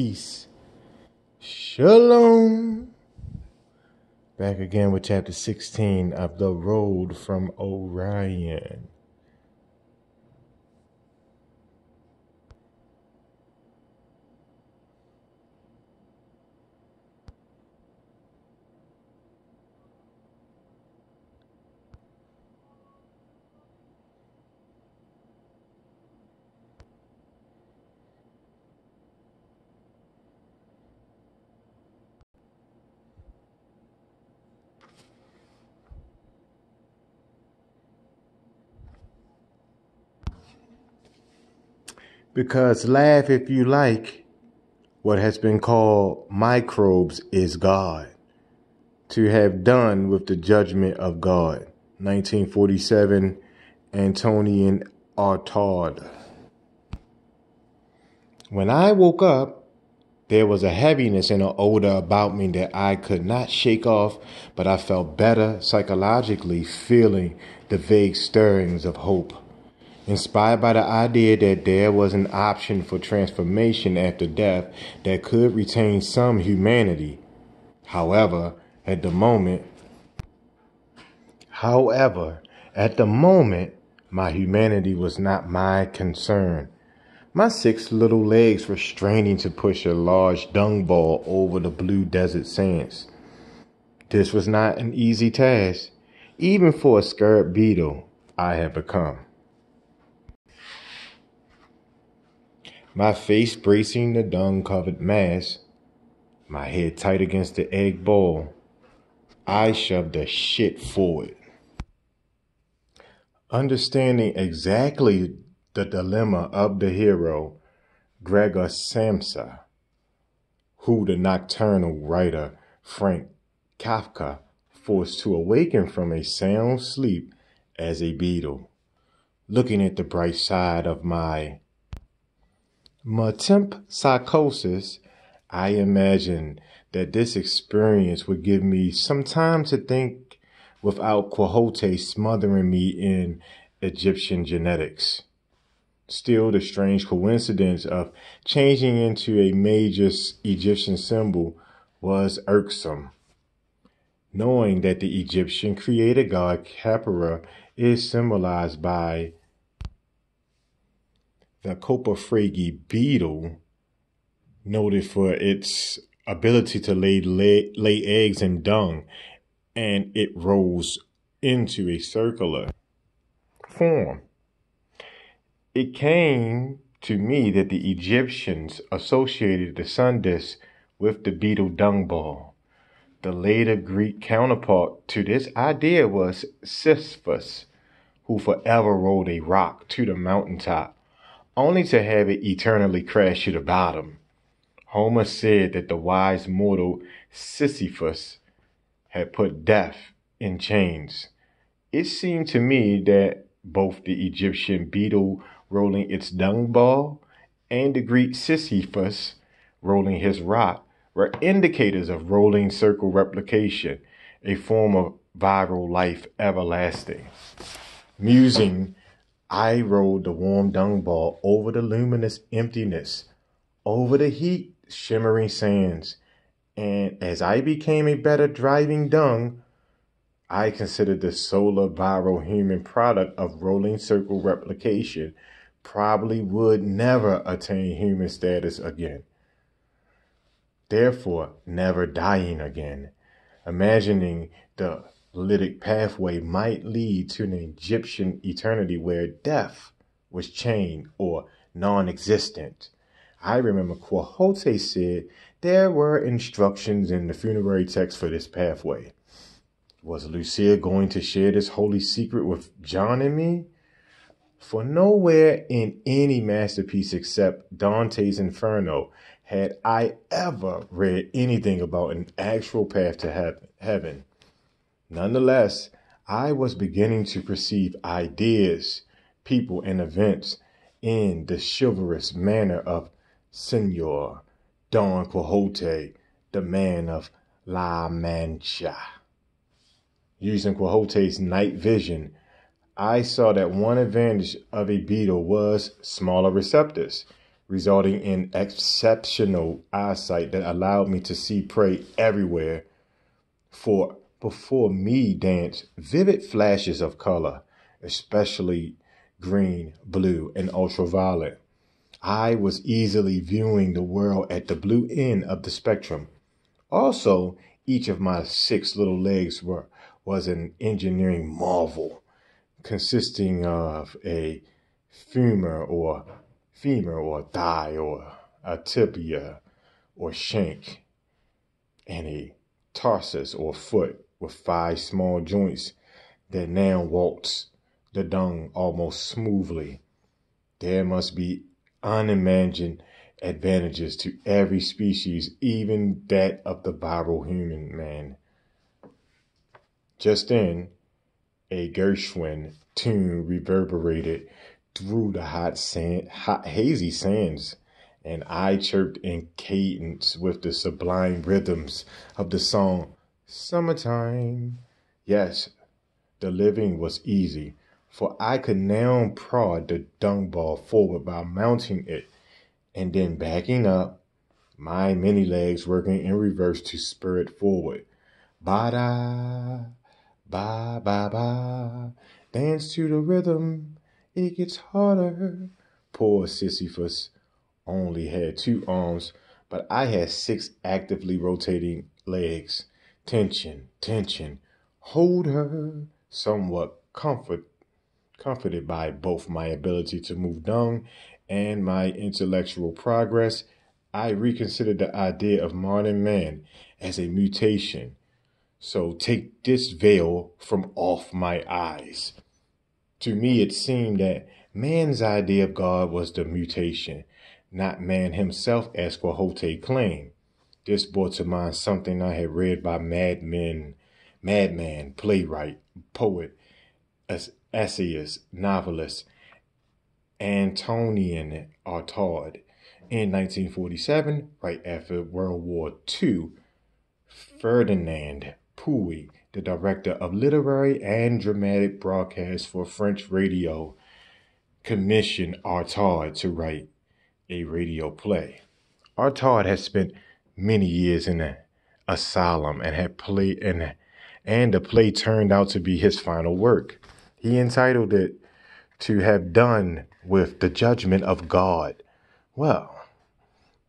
peace. Shalom. Back again with chapter 16 of The Road from Orion. Because laugh if you like, what has been called microbes is God. To have done with the judgment of God. 1947, Antonian Artaud. When I woke up, there was a heaviness and an odor about me that I could not shake off, but I felt better psychologically, feeling the vague stirrings of hope. Inspired by the idea that there was an option for transformation after death that could retain some humanity. However, at the moment, my humanity was not my concern. My 6 little legs were straining to push a large dung ball over the blue desert sands. This was not an easy task, even for a scared beetle I had become. My face bracing the dung-covered mass, my head tight against the egg ball, I shoved the shit forward. Understanding exactly the dilemma of the hero, Gregor Samsa, who the nocturnal writer Frank Kafka forced to awaken from a sound sleep as a beetle. Looking at the bright side of my metempsychosis, I imagined that this experience would give me some time to think without Quixote smothering me in Egyptian genetics. Still, the strange coincidence of changing into a major Egyptian symbol was irksome. Knowing that the Egyptian creator god Khepera is symbolized by the Copperfragi beetle, noted for its ability to lay eggs in dung, and it rolls into a circular form. It came to me that the Egyptians associated the sun disk with the beetle dung ball. The later Greek counterpart to this idea was Sisyphus, who forever rolled a rock to the mountaintop, only to have it eternally crash to the bottom. Homer said that the wise mortal Sisyphus had put death in chains. It seemed to me that both the Egyptian beetle rolling its dung ball and the Greek Sisyphus rolling his rock were indicators of rolling circle replication, a form of viral life everlasting. Musing, I rolled the warm dung ball over the luminous emptiness, over the heat shimmering sands, and as I became a better driving dung, I considered the solar viral human product of rolling circle replication probably would never attain human status again. Therefore, never dying again. Imagining the lytic pathway might lead to an Egyptian eternity where death was chained or non-existent. I remember Quixote said there were instructions in the funerary text for this pathway. Was Lucia going to share this holy secret with John and me? For nowhere in any masterpiece except Dante's Inferno had I ever read anything about an actual path to heaven. Nonetheless, I was beginning to perceive ideas, people, and events in the chivalrous manner of Senor Don Quixote, the man of La Mancha. Using Quixote's night vision, I saw that one advantage of a beetle was smaller receptors, resulting in exceptional eyesight that allowed me to see prey everywhere. For before me danced vivid flashes of color, especially green, blue, and ultraviolet. I was easily viewing the world at the blue end of the spectrum. Also, each of my 6 little legs was an engineering marvel, consisting of a femur or thigh or a tibia or shank, and a tarsus or foot with 5 small joints that now walks the dung almost smoothly. There must be unimagined advantages to every species, even that of the viral human man. Just then, a Gershwin tune reverberated through the hot hazy sands, and I chirped in cadence with the sublime rhythms of the song Summertime. Yes, the living was easy, for I could now prod the dung ball forward by mounting it and then backing up, my many legs working in reverse to spur it forward. Ba-da, ba-ba-ba, dance to the rhythm, it gets harder. Poor Sisyphus only had 2 arms, but I had 6 actively rotating legs. Tension, tension, hold her, somewhat comforted by both my ability to move dung and my intellectual progress. I reconsidered the idea of modern man as a mutation. So take this veil from off my eyes. To me, it seemed that man's idea of God was the mutation, not man himself, as Quixote claimed. This brought to mind something I had read by madman, playwright, poet, essayist, novelist, Antonian Artaud. In 1947, right after World War II, Ferdinand Pouy, the director of literary and dramatic broadcasts for French radio, commissioned Artaud to write a radio play. Artaud had spent many years in an asylum and had played and the play turned out to be his final work. He entitled it to have done with the judgment of God. Well,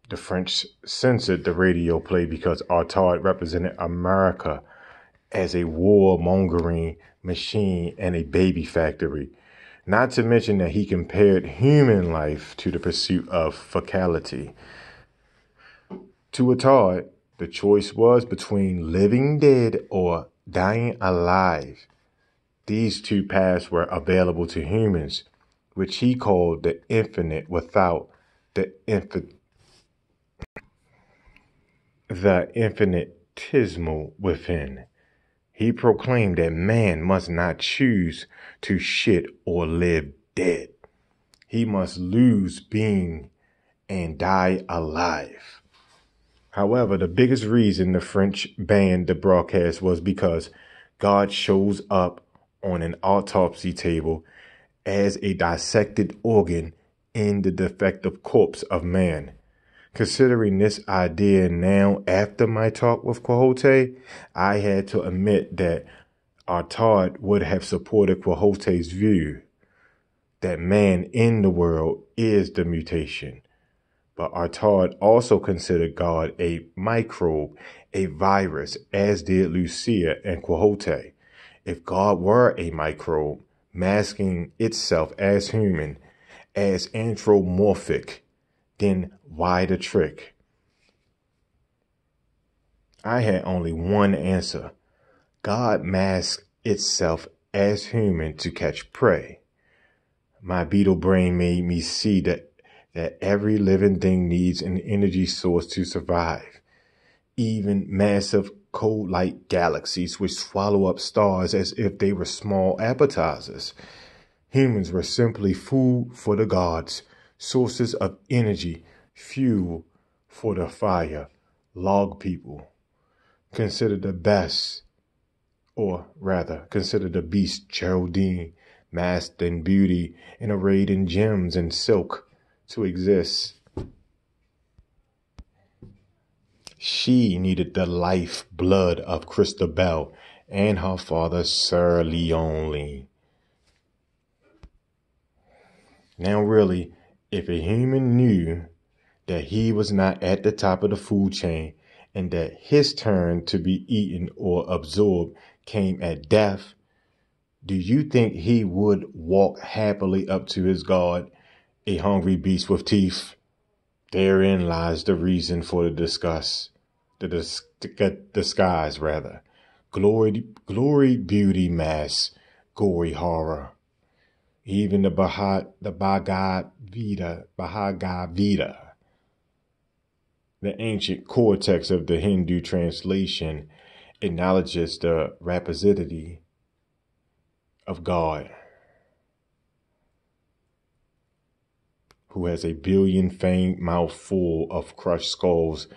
the French censored the radio play because Artaud represented America as a warmongering machine and a baby factory. Not to mention that he compared human life to the pursuit of fecality. To Artaud, the choice was between living dead or dying alive. These 2 paths were available to humans, which he called the infinite without the infinitesimal within. He proclaimed that man must not choose to shit or live dead. He must lose being and die alive. However, the biggest reason the French banned the broadcast was because God shows up on an autopsy table as a dissected organ in the defective corpse of man. Considering this idea now after my talk with Quixote, I had to admit that Artaud would have supported Quixote's view that man in the world is the mutation. But Artaud also considered God a microbe, a virus, as did Lucia and Quixote. If God were a microbe, masking itself as human, as anthropomorphic, then why the trick? I had only one answer. God masked itself as human to catch prey. My beetle brain made me see that every living thing needs an energy source to survive. Even massive cold-like galaxies which swallow up stars as if they were small appetizers. Humans were simply food for the gods, sources of energy, fuel for the fire, log people. Consider the beast Geraldine, masked in beauty and arrayed in gems and silk, to exist. She needed the life blood of Christabel and her father, Sir Leone. Now, really, if a human knew that he was not at the top of the food chain and that his turn to be eaten or absorbed came at death, do you think he would walk happily up to his God, a hungry beast with teeth? Therein lies the reason for the disguise rather. Glory, beauty, mass, gory horror. Even the Bhagavad Gita, the ancient cortex of the Hindu translation, acknowledges the rapacity of God, who has a billion-fanged mouth full of crushed skulls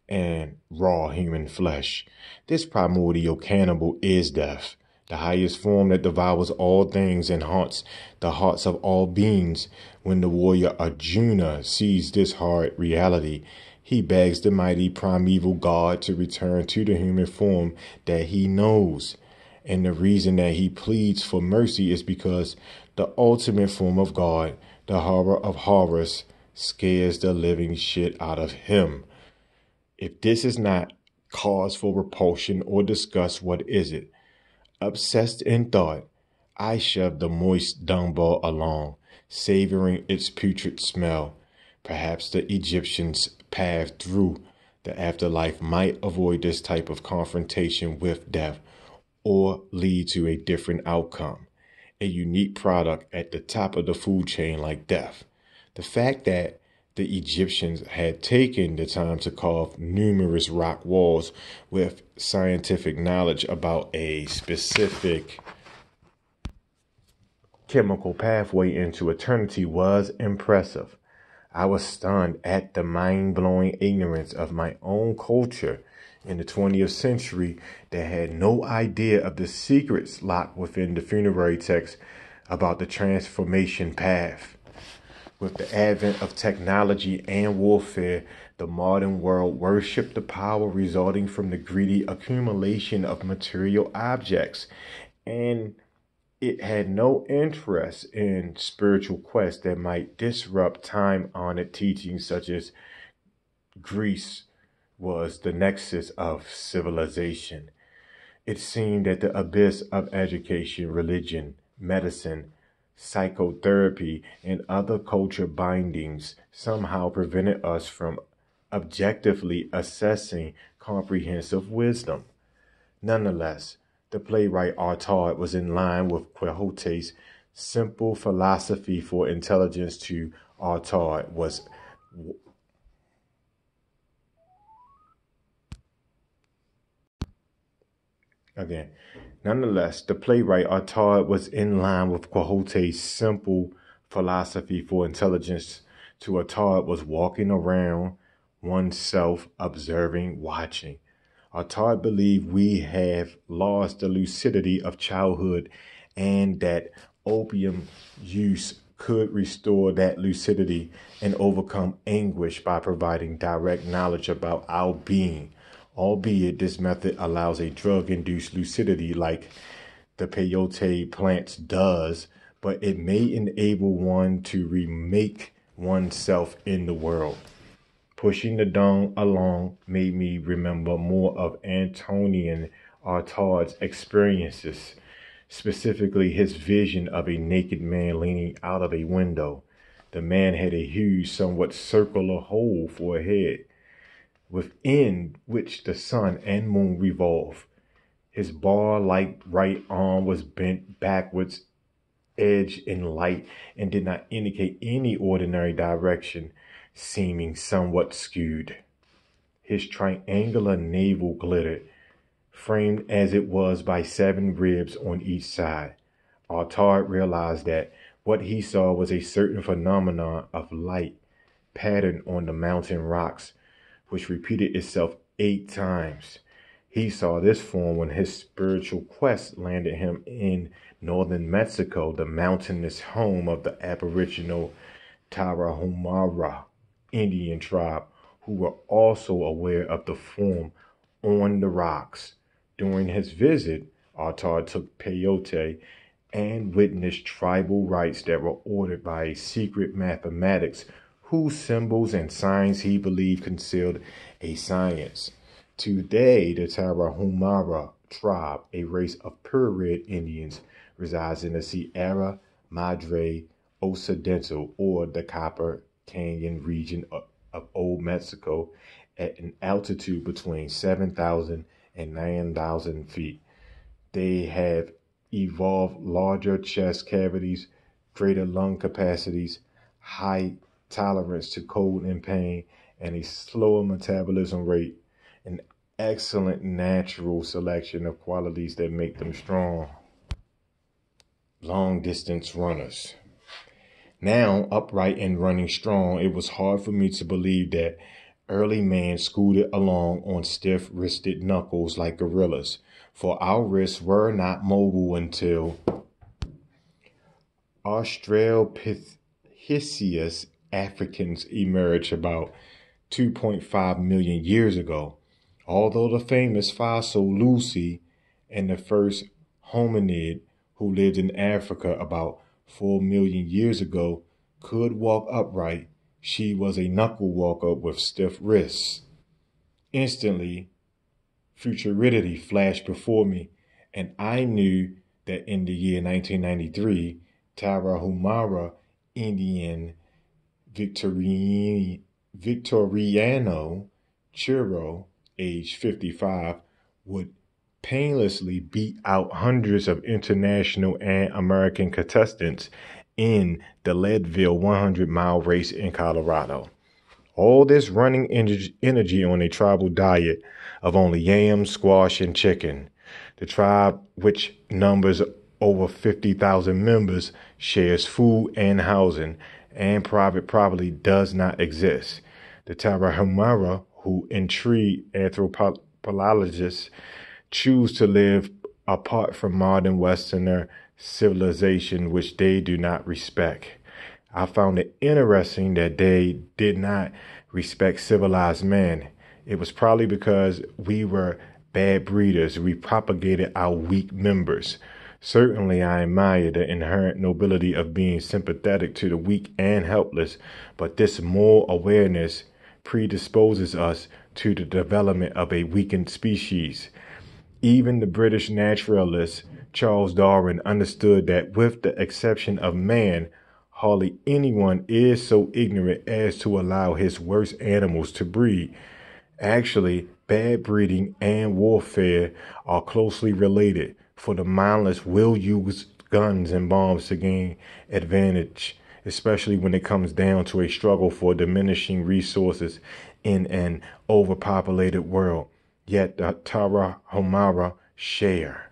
and raw human flesh. This primordial cannibal is death, the highest form that devours all things and haunts the hearts of all beings. When the warrior Arjuna sees this hard reality, he begs the mighty primeval God to return to the human form that he knows. And the reason that he pleads for mercy is because the ultimate form of God, the horror of horrors, scares the living shit out of him. If this is not cause for repulsion or disgust, what is it? Obsessed in thought, I shoved the moist dung ball along, savoring its putrid smell. Perhaps the Egyptians' path through the afterlife might avoid this type of confrontation with death, or lead to a different outcome, a unique product at the top of the food chain like death. The fact that the Egyptians had taken the time to carve numerous rock walls with scientific knowledge about a specific chemical pathway into eternity was impressive. I was stunned at the mind-blowing ignorance of my own culture in the 20th century that had no idea of the secrets locked within the funerary text about the transformation path. With the advent of technology and warfare, the modern world worshipped the power resulting from the greedy accumulation of material objects, and it had no interest in spiritual quests that might disrupt time-honored teachings such as Greece was the nexus of civilization. It seemed that the abyss of education, religion, medicine, psychotherapy, and other culture bindings somehow prevented us from objectively assessing comprehensive wisdom. Nonetheless, the playwright Artaud was in line with Quixote's simple philosophy for intelligence. To Artaud was Again, nonetheless, the playwright Artaud was in line with Quixote's simple philosophy for intelligence. To Artaud was walking around oneself, observing, watching. Artaud believed we have lost the lucidity of childhood and that opium use could restore that lucidity and overcome anguish by providing direct knowledge about our being. Albeit this method allows a drug-induced lucidity like the peyote plant does, but it may enable one to remake oneself in the world. Pushing the dung along made me remember more of Antonin Artaud's experiences, specifically his vision of a naked man leaning out of a window. The man had a huge, somewhat circular hole for a head, within which the sun and moon revolve. His bar-like right arm was bent backwards, edge in light, and did not indicate any ordinary direction, seeming somewhat skewed. His triangular navel glittered, framed as it was by 7 ribs on each side. Artaud realized that what he saw was a certain phenomenon of light patterned on the mountain rocks, which repeated itself 8 times. He saw this form when his spiritual quest landed him in northern Mexico, the mountainous home of the aboriginal Tarahumara Indian tribe, who were also aware of the form on the rocks. During his visit, Artar took peyote and witnessed tribal rites that were ordered by a secret mathematics whose symbols and signs he believed concealed a science. Today, the Tarahumara tribe, a race of pure red Indians, resides in the Sierra Madre Occidental, or the Copper Canyon region of Old Mexico, at an altitude between 7,000 and 9,000 feet. They have evolved larger chest cavities, greater lung capacities, high tolerance to cold and pain, and a slower metabolism rate, an excellent natural selection of qualities that make them strong long distance runners. Now, upright and running strong, it was hard for me to believe that early man scooted along on stiff-wristed knuckles like gorillas, for our wrists were not mobile until Australopithecus africans emerged about 2.5 million years ago. Although the famous fossil Lucy and the first hominid who lived in Africa about 4 million years ago could walk upright, she was a knuckle walker with stiff wrists. Instantly, futurity flashed before me, and I knew that in the year 1993, Tarahumara Indian Victoriano Churro, age 55, would painlessly beat out hundreds of international and American contestants in the Leadville 100-mile race in Colorado. All this running energy on a tribal diet of only yams, squash, and chicken. The tribe, which numbers over 50,000 members, shares food and housing, and private property does not exist. The Tarahumara, who intrigue anthropologists, choose to live apart from modern Westerner civilization, which they do not respect. I found it interesting that they did not respect civilized man. It was probably because we were bad breeders. We propagated our weak members. Certainly, I admire the inherent nobility of being sympathetic to the weak and helpless, but this moral awareness predisposes us to the development of a weakened species. Even the British naturalist Charles Darwin understood that, with the exception of man, hardly anyone is so ignorant as to allow his worst animals to breed. Actually, bad breeding and warfare are closely related, for the mindless will use guns and bombs to gain advantage, especially when it comes down to a struggle for diminishing resources in an overpopulated world. Yet the Tarahumara share.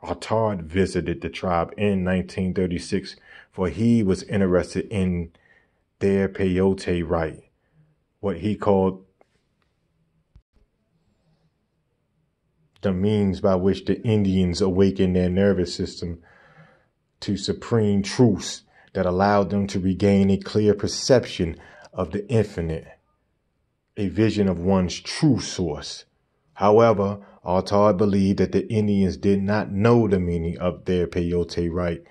Artar visited the tribe in 1936, for he was interested in their peyote rite, what he called the means by which the Indians awakened their nervous system to supreme truths that allowed them to regain a clear perception of the infinite, a vision of one's true source. However, Artar believed that the Indians did not know the meaning of their peyote rite.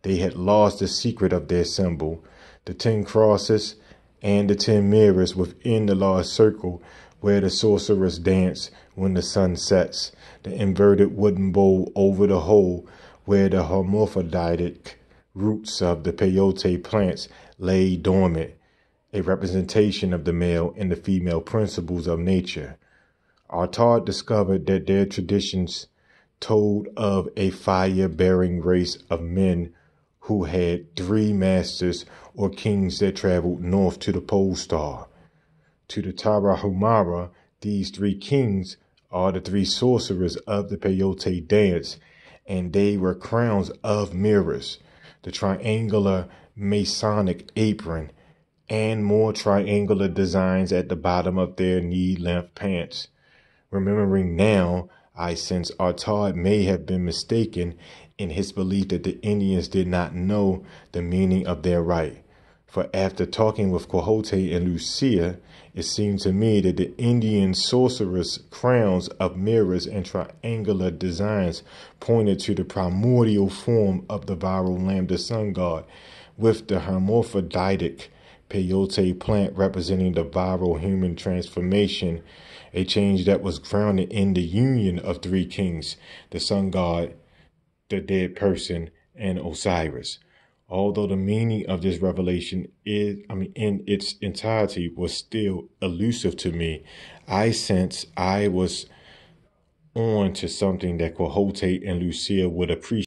They had lost the secret of their symbol, the 10 crosses and the 10 mirrors within the large circle where the sorcerers dance when the sun sets, the inverted wooden bowl over the hole where the hermaphroditic roots of the peyote plants lay dormant, a representation of the male and the female principles of nature. Artar discovered that their traditions told of a fire-bearing race of men who had 3 masters or kings that traveled north to the pole star. To the Tarahumara, these 3 kings are the 3 sorcerers of the peyote dance, and they were crowns of mirrors, the triangular Masonic apron, and more triangular designs at the bottom of their knee-length pants. Remembering now, I sense Artar may have been mistaken in his belief that the Indians did not know the meaning of their rite. For after talking with Quixote and Lucia, it seemed to me that the Indian sorceress crowns of mirrors and triangular designs pointed to the primordial form of the viral lambda sun god, with the hermaphroditic peyote plant representing the viral human transformation, a change that was grounded in the union of three kings, the sun god, the dead person, and Osiris. Although the meaning of this revelation in its entirety was still elusive to me, I sense I was on to something that Quixote and Lucia would appreciate.